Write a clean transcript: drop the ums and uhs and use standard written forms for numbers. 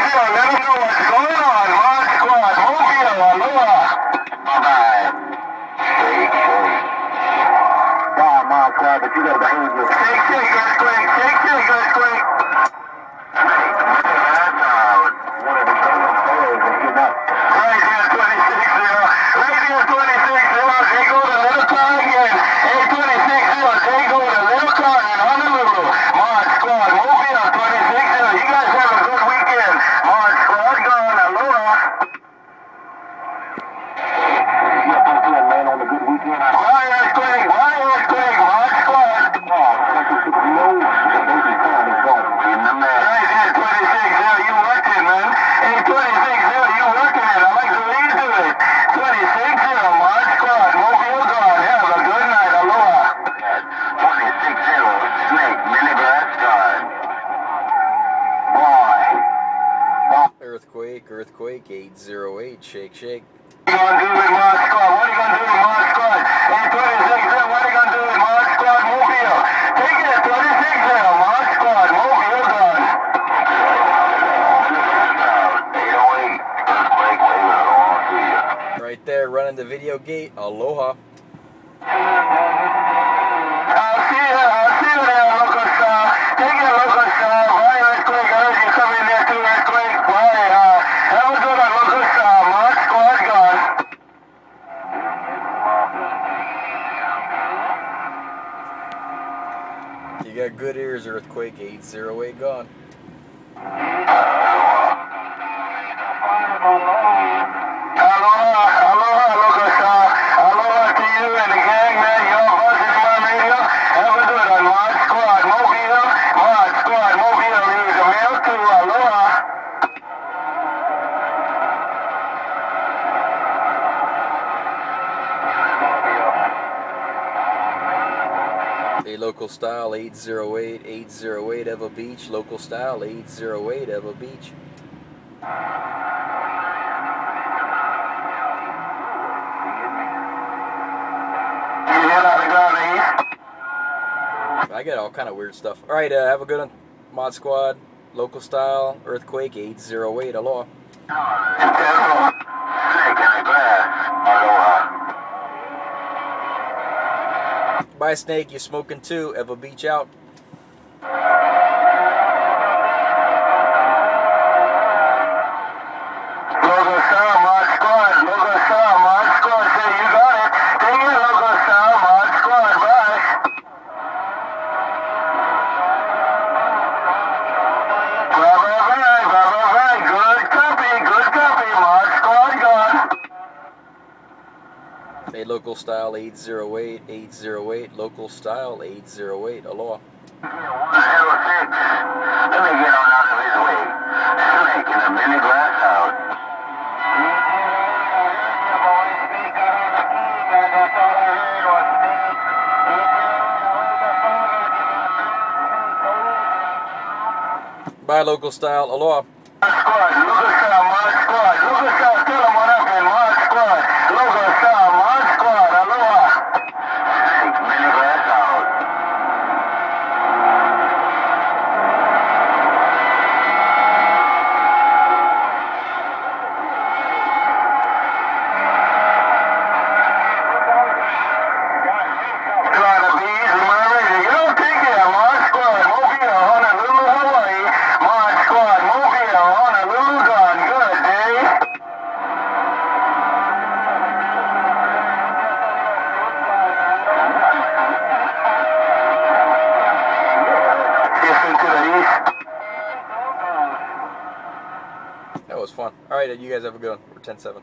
Mobile, let them know what's going on. Modsquad, Mobile, aloha. Bye-bye. Modsquad, but you gotta behave yourself. Take EarthQuake, take EarthQuake. That's out. One of the biggest players that you know. Right here, 26-0. Right here, 26-0. They go to Little Car again. Hey, 26-0. They go to Little Car in Honolulu. Modsquad, Mobile, 26-0. You guys have a good weekend. Modsquad gone. Aloha. Man, on a good weekend. Why EarthQuake? Why EarthQuake? Modsquad. No, baby time is gone. Right here, 26-0. You worked it, man. Hey, 26-0. You working it. I like the way you do it. 26-0. Modsquad. Mobile gone. Have a good night. Aloha. 26-0. Snake. Mini grass gone. Boy. EarthQuake 808. Shake, shake. What are you gonna do with Modsquad? What are you gonna do with Modsquad? Hey, 26-0. What are you gonna do with Modsquad? Mobile. Take it. 26-0. Modsquad. Mobile gone. 808. EarthQuake. Waving it along to you. Right there, running the video gate. Aloha. I'll see you there, LocalStyle. Take it, LocalStyle. Bye, EarthQuake. I heard you come in there too, EarthQuake. Bye. Have a good one, LocalStyle. Modsquad gone. You got good ears, EarthQuake 808 gone. Aloha, LocalStyle. Aloha to you and the gang, man. Y'all buzzing in my radio. Have a good one. Modsquad, Mobile. Modsquad, Mobile. Leaves a mail to Aloha. Hey, LocalStyle 808, 808 Eva Beach. LocalStyle 808 Eva Beach. I get all kind of weird stuff. All right, have a good one, Modsquad, LocalStyle, EarthQuake 808. Aloha. Bye, Snake. You smoking too? Eva Beach out. LocalStyle, Modsquad, LocalStyle, Modsquad. Say you got it. Take it, LocalStyle, Modsquad. Bye. Bye. Good copy, Modsquad gone. Hey, LocalStyle 808, 808, LocalStyle 808. Aloha. 106. Let me get on out of his way. Snake in a mini glass house. Bye, LocalStyle. Aloha. Modsquad, LocalStyle, Modsquad. LocalStyle, tell him what happened. Modsquad, LocalStyle, Modsquad. Aloha. Snake, mini glass house. Lot of bees in my radio. You don't take it. Modsquad, Mobile, Honolulu, Hawaii. Modsquad, Mobile, Honolulu, gone. Good, Dave. Listen to the east. That was fun. All right, you guys have a good one. We're 10-7.